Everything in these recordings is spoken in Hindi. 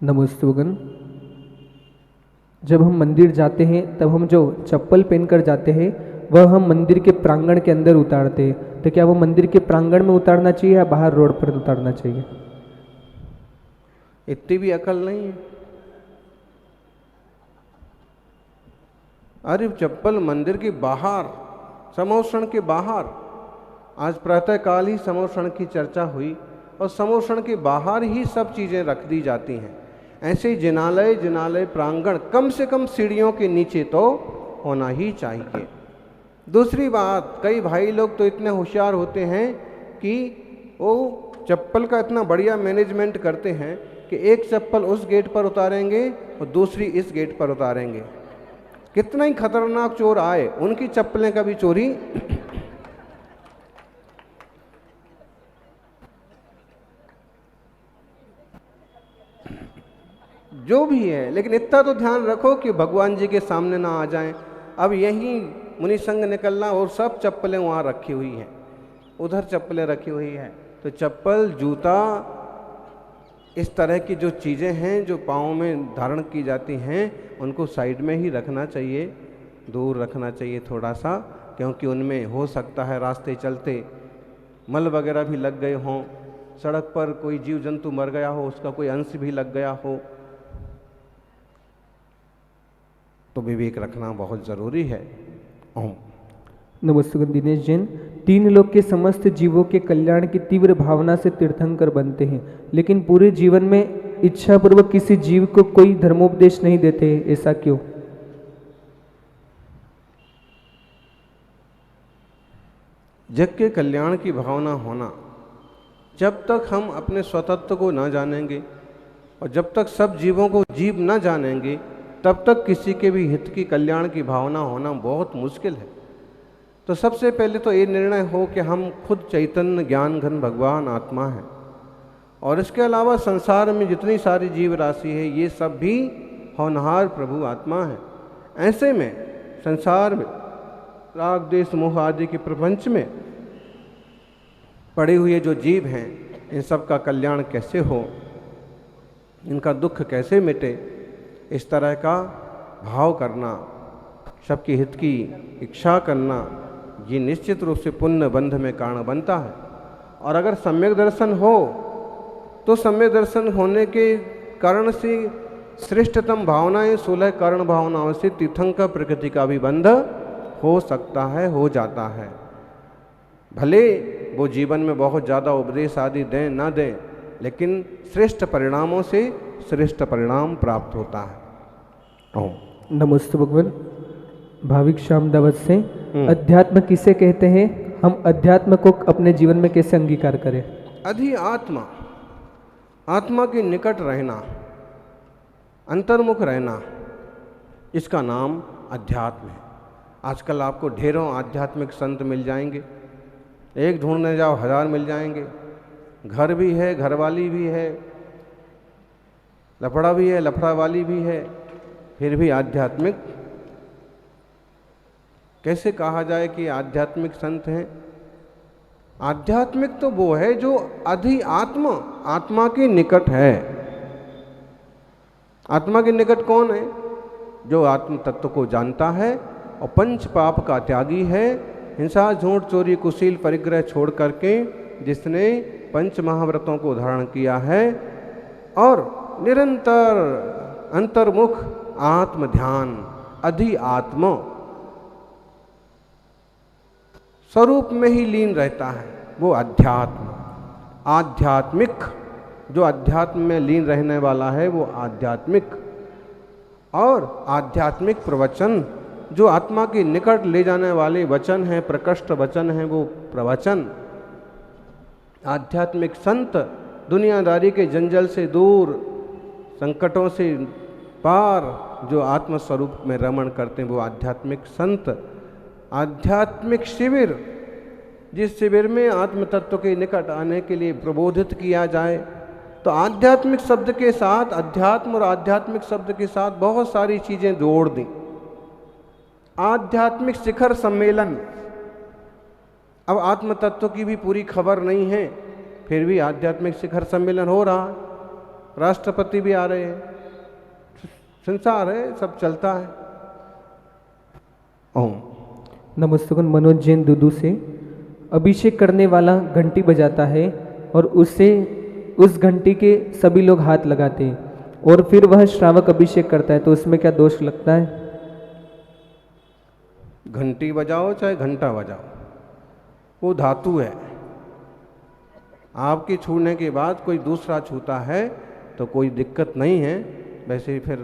नमस्तुगन। जब हम मंदिर जाते हैं तब हम जो चप्पल पहनकर जाते हैं वह हम मंदिर के प्रांगण के अंदर उतारते हैं, तो क्या वो मंदिर के प्रांगण में उतारना चाहिए या बाहर रोड पर उतारना चाहिए? इतनी भी अकल नहीं है। अरे चप्पल मंदिर के बाहर, समोषण के बाहर। आज प्रातःकाल ही समोषण की चर्चा हुई और समोषण के बाहर ही सब चीज़ें रख दी जाती हैं। ऐसे ही जिनालय प्रांगण कम से कम सीढ़ियों के नीचे तो होना ही चाहिए। दूसरी बात, कई भाई लोग तो इतने होशियार होते हैं कि वो चप्पल का इतना बढ़िया मैनेजमेंट करते हैं कि एक चप्पल उस गेट पर उतारेंगे और दूसरी इस गेट पर उतारेंगे। कितना ही खतरनाक चोर आए, उनकी चप्पलें कभी चोरी जो भी है, लेकिन इतना तो ध्यान रखो कि भगवान जी के सामने ना आ जाएं। अब यहीं मुनि संग निकलना और सब चप्पलें वहाँ रखी हुई हैं, उधर चप्पलें रखी हुई हैं। तो चप्पल, जूता, इस तरह की जो चीज़ें हैं जो पाँव में धारण की जाती हैं, उनको साइड में ही रखना चाहिए, दूर रखना चाहिए थोड़ा सा, क्योंकि उनमें हो सकता है रास्ते चलते मल वगैरह भी लग गए हों, सड़क पर कोई जीव जंतु मर गया हो, उसका कोई अंश भी लग गया हो, तो विवेक रखना बहुत ज़रूरी है। ओम नमस्तुगन दिनेश जैन। तीन लोग के समस्त जीवों के कल्याण की तीव्र भावना से तीर्थंकर बनते हैं, लेकिन पूरे जीवन में इच्छापूर्वक किसी जीव को कोई धर्मोपदेश नहीं देते, ऐसा क्यों? जग के कल्याण की भावना होना, जब तक हम अपने स्वतत्व को ना जानेंगे और जब तक सब जीवों को जीव ना जानेंगे, तब तक किसी के भी हित की, कल्याण की भावना होना बहुत मुश्किल है। तो सबसे पहले तो ये निर्णय हो कि हम खुद चैतन्य ज्ञान घन भगवान आत्मा हैं, और इसके अलावा संसार में जितनी सारी जीव राशि है ये सब भी होनहार प्रभु आत्मा है। ऐसे में संसार में राग द्वेष मोह आदि के प्रपंच में पड़े हुए जो जीव हैं, इन सब का कल्याण कैसे हो, इनका दुख कैसे मिटे, इस तरह का भाव करना, सबके हित की इच्छा करना, ये निश्चित रूप से पुण्य बंध में कारण बनता है। और अगर सम्यक दर्शन हो तो सम्यक दर्शन होने के कारण से श्रेष्ठतम भावनाएं 16 कारण भावनाओं से तीर्थंकर प्रकृति का भी बंध हो सकता है, हो जाता है। भले वो जीवन में बहुत ज़्यादा उपदेश आदि दें ना दें, लेकिन श्रेष्ठ परिणामों से श्रेष्ठ परिणाम प्राप्त होता है। नमस्ते भगवान। भाविक श्याम दावत से, अध्यात्म किसे कहते हैं? हम अध्यात्म को अपने जीवन में कैसे अंगीकार करें? आत्मा, आत्मा के निकट रहना, अंतर्मुख रहना, इसका नाम अध्यात्म है। आजकल आपको ढेरों आध्यात्मिक संत मिल जाएंगे, एक ढूंढने जाओ 1000 मिल जाएंगे। घर भी है, घरवाली भी है, लफड़ा भी है, लफड़ा वाली भी है, फिर भी आध्यात्मिक कैसे कहा जाए कि आध्यात्मिक संत हैं? आध्यात्मिक तो वो है जो आत्मा के निकट है। आत्मा के निकट कौन है? जो आत्म तत्व को जानता है और पंच पाप का त्यागी है, हिंसा, झूठ, चोरी, कुशील, परिग्रह छोड़ करके जिसने पंच महाव्रतों को धारण किया है और निरंतर अंतर्मुख आत्म ध्यान, आत्म स्वरूप में ही लीन रहता है, वो अध्यात्म। आध्यात्मिक, जो अध्यात्म में लीन रहने वाला है वो आध्यात्मिक। और आध्यात्मिक प्रवचन, जो आत्मा के निकट ले जाने वाले वचन हैं, प्रकृष्ट वचन हैं, वो प्रवचन। आध्यात्मिक संत दुनियादारी के जंजल से दूर, संकटों से पार, जो आत्मस्वरूप में रमण करते हैं, वो आध्यात्मिक संत। आध्यात्मिक शिविर, जिस शिविर में आत्म तत्व के निकट आने के लिए प्रबोधित किया जाए, तो आध्यात्मिक शब्द के साथ, अध्यात्म और आध्यात्मिक शब्द के साथ बहुत सारी चीज़ें जोड़ दी। आध्यात्मिक शिखर सम्मेलन, अब आत्म तत्व की भी पूरी खबर नहीं है, फिर भी आध्यात्मिक शिखर सम्मेलन हो रहा है। राष्ट्रपति भी आ रहे हैं, संसार है, सब चलता है। ओम। नमस्तुगन मनोज जैन दुदू से। अभिषेक करने वाला घंटी बजाता है और उससे उस घंटी के सभी लोग हाथ लगाते हैं और फिर वह श्रावक अभिषेक करता है, तो उसमें क्या दोष लगता है? घंटी बजाओ चाहे घंटा बजाओ, वो धातु है। आपके छूने के बाद कोई दूसरा छूता है तो कोई दिक्कत नहीं है। वैसे फिर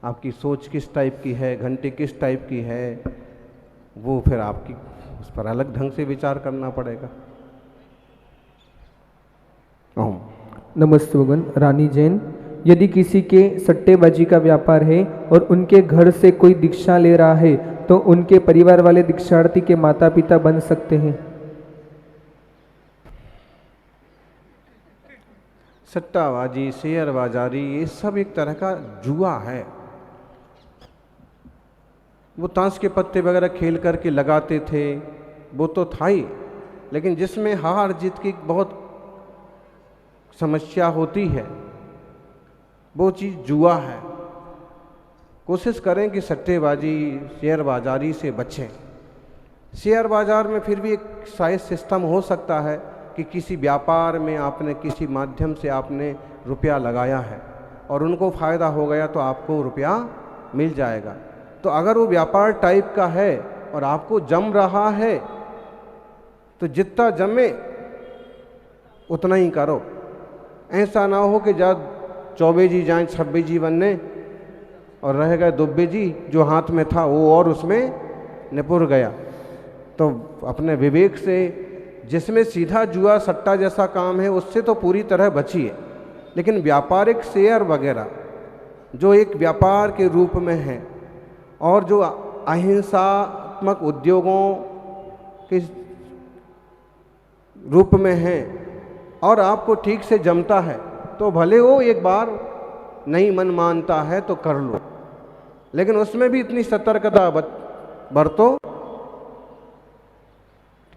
आपकी सोच किस टाइप की है, घंटी किस टाइप की है, वो फिर आपकी उस पर अलग ढंग से विचार करना पड़ेगा। ओम। नमस्ते भगवान। रानी जैन, यदि किसी के सट्टेबाजी का व्यापार है और उनके घर से कोई दीक्षा ले रहा है तो उनके परिवार वाले दीक्षार्थी के माता पिता बन सकते हैं? सट्टाबाजी, शेयर बाजारी, ये सब एक तरह का जुआ है। वो ताश के पत्ते वगैरह खेल करके लगाते थे, वो तो था ही, लेकिन जिसमें हार जीत की बहुत समस्या होती है वो चीज़ जुआ है। कोशिश करें कि सट्टेबाजी, शेयर बाजारी से बचें। शेयर बाजार में फिर भी एक शायद सिस्टम हो सकता है कि किसी व्यापार में आपने किसी माध्यम से आपने रुपया लगाया है और उनको फ़ायदा हो गया तो आपको रुपया मिल जाएगा। तो अगर वो व्यापार टाइप का है और आपको जम रहा है तो जितना जमे उतना ही करो। ऐसा ना हो कि जब चौबे जी जाएं 26 जी बनने और रह गए दुब्बे जी, जो हाथ में था वो और उसमें निपुर गया। तो अपने विवेक से, जिसमें सीधा जुआ सट्टा जैसा काम है उससे तो पूरी तरह बचिए, लेकिन व्यापारिक शेयर वगैरह जो एक व्यापार के रूप में है और जो अहिंसात्मक उद्योगों के रूप में है और आपको ठीक से जमता है तो भले वो एक बार नहीं मन मानता है तो कर लो, लेकिन उसमें भी इतनी सतर्कता बरतो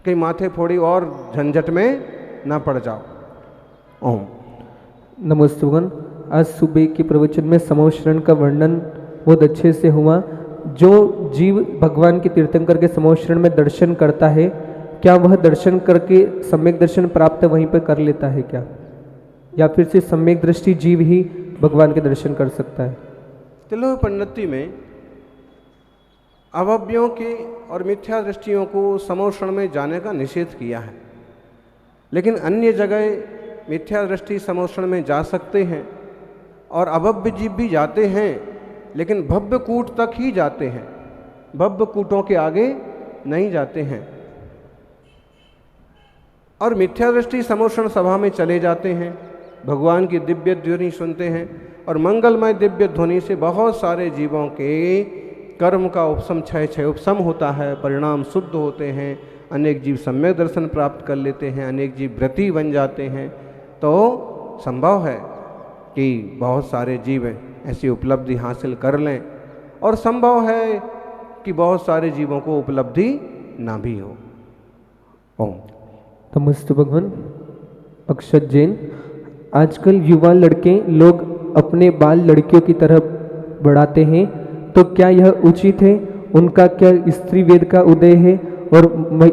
कि माथे फोड़ी और झंझट में ना पड़ जाओ। ओम। नमस्ते भगवान। आज सुबह के प्रवचन में समोशरण का वर्णन बहुत अच्छे से हुआ। जो जीव भगवान के तीर्थंकर के समोशरण में दर्शन करता है, क्या वह दर्शन करके सम्यक दर्शन प्राप्त वहीं पर कर लेता है क्या, या फिर से सम्यक दृष्टि जीव ही भगवान के दर्शन कर सकता है? तिलोपन्नति में अवव्यों के और मिथ्या दृष्टियों को समोषण में जाने का निषेध किया है, लेकिन अन्य जगह मिथ्या दृष्टि समोषण में जा सकते हैं और अभव्य जीव भी जाते हैं, लेकिन भव्य कूट तक ही जाते हैं, भव्य कूटों के आगे नहीं जाते हैं। और मिथ्या दृष्टि समोषण सभा में चले जाते हैं, भगवान की दिव्य ध्वनि सुनते हैं और मंगलमय दिव्य ध्वनि से बहुत सारे जीवों के कर्म का उपशम क्षय उपशम होता है, परिणाम शुद्ध होते हैं, अनेक जीव सम्यक दर्शन प्राप्त कर लेते हैं, अनेक जीव व्रती बन जाते हैं। तो संभव है कि बहुत सारे जीव ऐसी उपलब्धि हासिल कर लें और संभव है कि बहुत सारे जीवों को उपलब्धि ना भी हो। ओम। नमस्ते भगवान। अक्षत जैन, आजकल युवा लड़के लोग अपने बाल लड़कियों की तरफ बढ़ाते हैं, तो क्या यह उचित है? उनका क्या स्त्री वेद का उदय है? और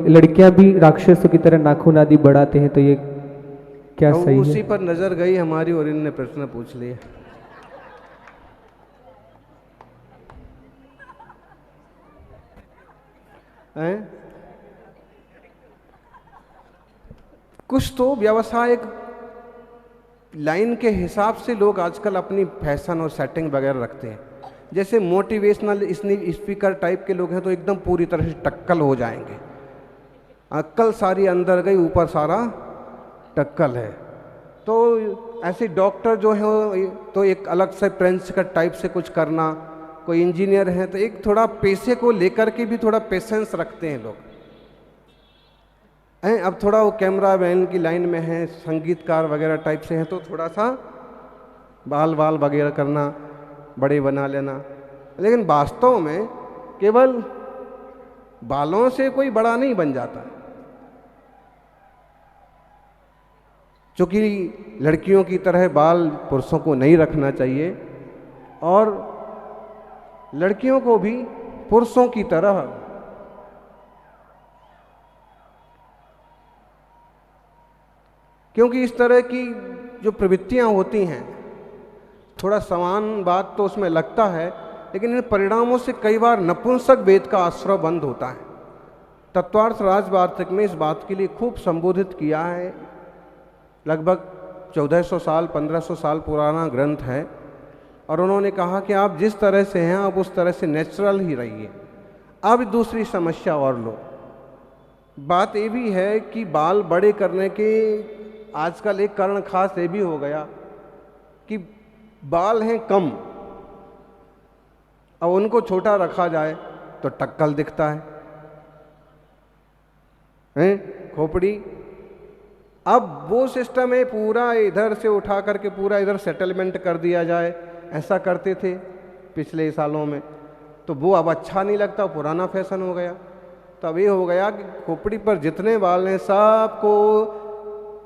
लड़कियां भी राक्षसों की तरह नाखून आदि बढ़ाते हैं, तो ये क्या सही है? उसी पर नजर गई हमारी और इनने प्रश्न पूछ लिया। कुछ तो व्यावसायिक लाइन के हिसाब से लोग आजकल अपनी फैशन और सेटिंग वगैरह रखते हैं। जैसे मोटिवेशनल स्पीकर टाइप के लोग हैं तो एकदम पूरी तरह से टक्कल हो जाएंगे, अक्कल सारी अंदर गई, ऊपर सारा टक्कल है। तो ऐसे डॉक्टर जो है तो एक अलग से प्रिंस का टाइप से कुछ करना, कोई इंजीनियर है तो एक थोड़ा पैसे को लेकर के भी थोड़ा पेशेंस रखते हैं लोग। अब थोड़ा वो कैमरा मैन की लाइन में है, संगीतकार वगैरह टाइप से हैं तो थोड़ा सा बाल वगैरह करना, बड़े बना लेना, लेकिन वास्तव में केवल बालों से कोई बड़ा नहीं बन जाता। क्योंकि लड़कियों की तरह बाल पुरुषों को नहीं रखना चाहिए और लड़कियों को भी पुरुषों की तरह क्योंकि इस तरह की जो प्रवृत्तियां होती हैं, थोड़ा समान बात तो उसमें लगता है, लेकिन इन परिणामों से कई बार नपुंसक वेद का आश्रय बंद होता है। तत्वार्थ राजवार्तिक में इस बात के लिए खूब संबोधित किया है। लगभग 1400 साल 1500 साल पुराना ग्रंथ है और उन्होंने कहा कि आप जिस तरह से हैं आप उस तरह से नेचुरल ही रहिए। अब दूसरी समस्या और लो, बात ये भी है कि बाल बड़े करने के आजकल एक कारण खास ये भी हो गया कि बाल हैं कम, अब उनको छोटा रखा जाए तो टक्कल दिखता है खोपड़ी। अब वो सिस्टम है पूरा इधर से उठा करके पूरा इधर सेटलमेंट कर दिया जाए, ऐसा करते थे पिछले सालों में, तो वो अब अच्छा नहीं लगता, पुराना फैशन हो गया। तब ये हो गया कि खोपड़ी पर जितने बाल हैं सबको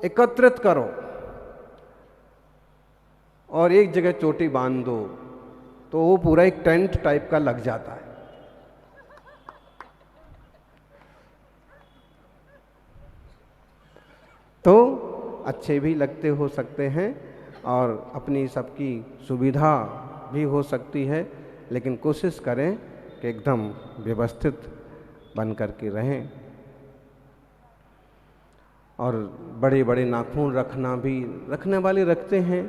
एकत्रित करो और एक जगह चोटी बांध दो, तो वो पूरा एक टेंट टाइप का लग जाता है। तो अच्छे भी लगते हो सकते हैं और अपनी सबकी सुविधा भी हो सकती है, लेकिन कोशिश करें कि एकदम व्यवस्थित बन करके रहें। और बड़े बड़े नाखून रखना भी रखने वाले रखते हैं,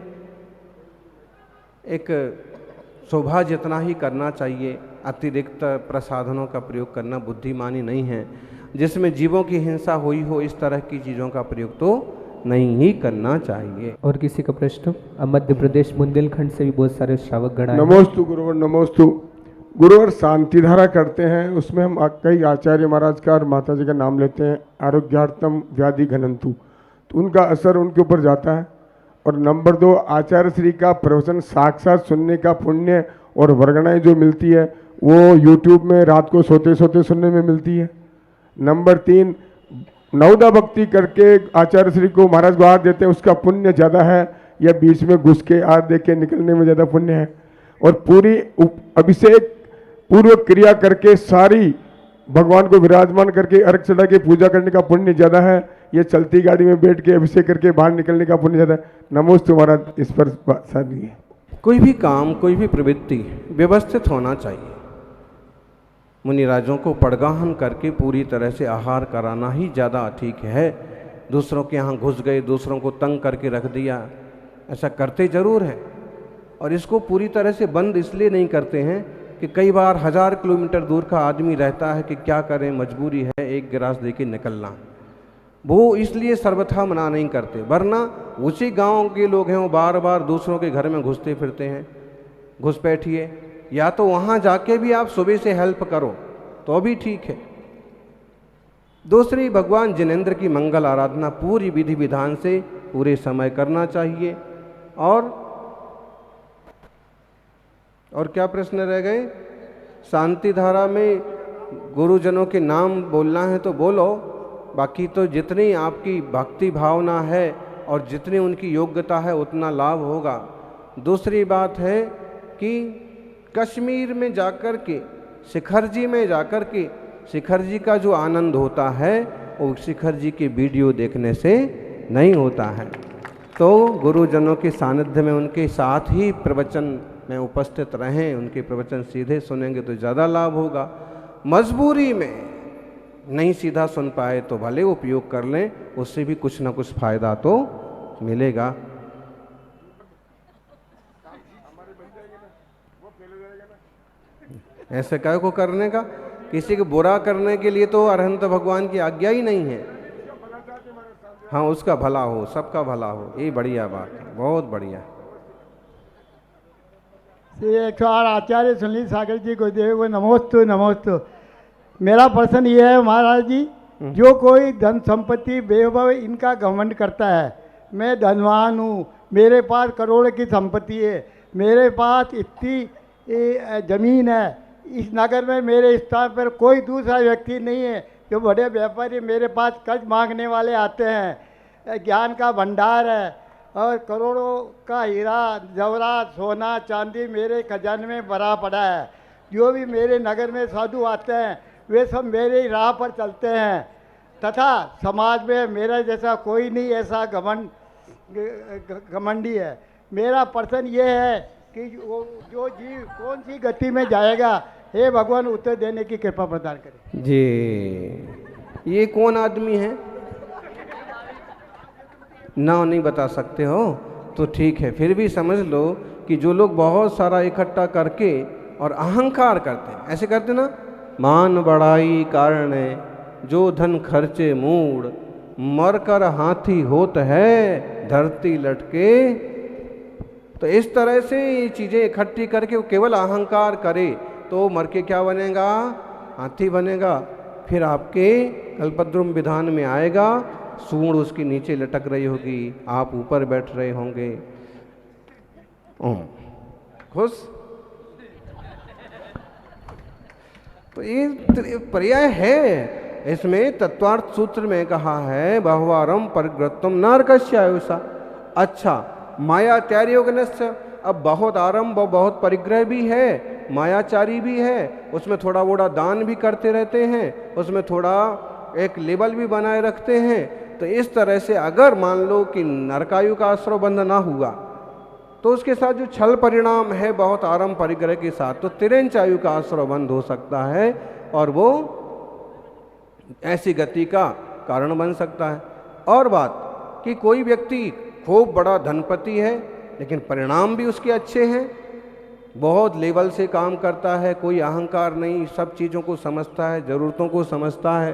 एक शोभा जितना ही करना चाहिए, अतिरिक्त प्रसाधनों का प्रयोग करना बुद्धिमानी नहीं है। जिसमें जीवों की हिंसा हुई हो इस तरह की चीज़ों का प्रयोग तो नहीं ही करना चाहिए। और किसी का प्रश्न? अब मध्य प्रदेश बुंदेलखंड से भी बहुत सारे श्रावक गण आए। नमोस्तु गुरुवर, नमोस्तु गुरुवर। शांति धारा करते हैं, उसमें हम कई आचार्य महाराज का और माता जी का नाम लेते हैं, आरोग्यार्थम व्याधि घनंतु, तो उनका असर उनके ऊपर जाता है। और नंबर 2, आचार्य श्री का प्रवचन साक्षात सुनने का पुण्य और वर्गणाएं जो मिलती है वो यूट्यूब में रात को सोते सोते सुनने में मिलती है। नंबर 3, नवदा भक्ति करके आचार्य श्री को महाराज को हाथ देते हैं, उसका पुण्य ज़्यादा है या बीच में घुस के हाथ दे के निकलने में ज़्यादा पुण्य है। और पूरी अभिषेक पूर्व क्रिया करके सारी भगवान को विराजमान करके अर्घ चढ़ा के पूजा करने का पुण्य ज़्यादा है, ये चलती गाड़ी में बैठ के अभिषेक करके बाहर निकलने का पुण्य ज़्यादा है। नमोस्तु महाराज, इस पर शादी है। कोई भी काम, कोई भी प्रवृत्ति व्यवस्थित होना चाहिए। मुनिराजों को पड़गाहन करके पूरी तरह से आहार कराना ही ज़्यादा ठीक है। दूसरों के यहाँ घुस गए, दूसरों को तंग करके रख दिया, ऐसा करते ज़रूर है। और इसको पूरी तरह से बंद इसलिए नहीं करते हैं कि कई बार 1000 किलोमीटर दूर का आदमी रहता है कि क्या करें, मजबूरी है, एक गिलास दे के निकलना। वो इसलिए सर्वथा मना नहीं करते, वरना उसी गांव के लोग हैं वो बार बार दूसरों के घर में घुसते फिरते हैं। घुसपैठिए, या तो वहाँ जाके भी आप सुबह से हेल्प करो तो भी ठीक है। दूसरी, भगवान जिनेंद्र की मंगल आराधना पूरी विधि विधान से पूरे समय करना चाहिए। और क्या प्रश्न रह गए? शांति धारा में गुरुजनों के नाम बोलना है तो बोलो, बाकी तो जितनी आपकी भक्ति भावना है और जितनी उनकी योग्यता है उतना लाभ होगा। दूसरी बात है कि कश्मीर में जाकर के, शिखर जी में जाकर के, शिखर जी का जो आनंद होता है वो शिखर जी के वीडियो देखने से नहीं होता है। तो गुरुजनों के सानिध्य में उनके साथ ही प्रवचन में उपस्थित रहें, उनके प्रवचन सीधे सुनेंगे तो ज़्यादा लाभ होगा। मजबूरी में नहीं सीधा सुन पाए तो भले उपयोग कर लें, उससे भी कुछ ना कुछ फायदा तो मिलेगा। ऐसे काय को करने का? किसी को बुरा करने के लिए तो अरहंत भगवान की आज्ञा ही नहीं है। हाँ, उसका भला हो, सबका भला हो, ये बढ़िया बात है, बहुत बढ़िया। श्री 108 आचार्य सुनील सागर जी को देव नमोस्तु नमोस्तु। मेरा प्रश्न ये है महाराज जी, जो कोई धन संपत्ति वैभव इनका घमंड करता है, मैं धनवान हूँ, मेरे पास करोड़ की संपत्ति है, मेरे पास इतनी जमीन है, इस नगर में मेरे स्थान पर कोई दूसरा व्यक्ति नहीं है, जो बड़े व्यापारी मेरे पास कर्ज मांगने वाले आते हैं, ज्ञान का भंडार है और करोड़ों का हीरा जवाहरात सोना चांदी मेरे खजाने में भरा पड़ा है। जो भी मेरे नगर में साधु आते हैं वे सब मेरे ही राह पर चलते हैं तथा समाज में मेरा जैसा कोई नहीं ऐसा घमंडी है। मेरा प्रश्न ये है कि जो जीव कौन सी गति में जाएगा, हे भगवान उत्तर देने की कृपा प्रदान करें। जी, ये कौन आदमी है? नाम नहीं बता सकते हो तो ठीक है, फिर भी समझ लो कि जो लोग बहुत सारा इकट्ठा करके और अहंकार करते हैं, ऐसे करते ना, मान बढ़ाई कारण जो धन खर्चे मूड, मर कर हाथी होत है धरती लटके। तो इस तरह से ये चीज़ें इकट्ठी करके वो केवल अहंकार करे तो मर के क्या बनेगा? हाथी बनेगा। फिर आपके कल्पद्रुम विधान में आएगा, सूंड उसके नीचे लटक रही होगी, आप ऊपर बैठ रहे होंगे। खुश? तो ये पर्याय है। इसमें तत्वार्थ सूत्र में कहा है बहुवारम परिग्रतम नारकस्यायुषा। अच्छा, मायाचारी योगनस्य, अब बहुत आरंभ और बहुत परिग्रह भी है, मायाचारी भी है, उसमें थोड़ा बोड़ा दान भी करते रहते हैं, उसमें थोड़ा एक लेवल भी बनाए रखते हैं। तो इस तरह से अगर मान लो कि नरकायु का आश्रय बंध ना हुआ तो उसके साथ जो छल परिणाम है बहुत आरंभ परिग्रह के साथ, तो तिरेंच आयु का आश्रय बंध हो सकता है और वो ऐसी गति का कारण बन सकता है। और बात कि कोई व्यक्ति खूब बड़ा धनपति है लेकिन परिणाम भी उसके अच्छे हैं, बहुत लेवल से काम करता है, कोई अहंकार नहीं, सब चीज़ों को समझता है, ज़रूरतों को समझता है,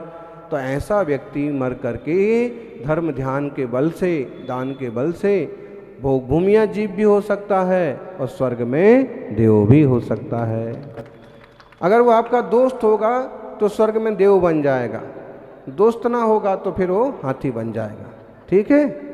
तो ऐसा व्यक्ति मर करके धर्म ध्यान के बल से, दान के बल से भोग भूमिया जीव भी हो सकता है और स्वर्ग में देव भी हो सकता है। अगर वो आपका दोस्त होगा तो स्वर्ग में देव बन जाएगा, दोस्त ना होगा तो फिर वो हाथी बन जाएगा। ठीक है।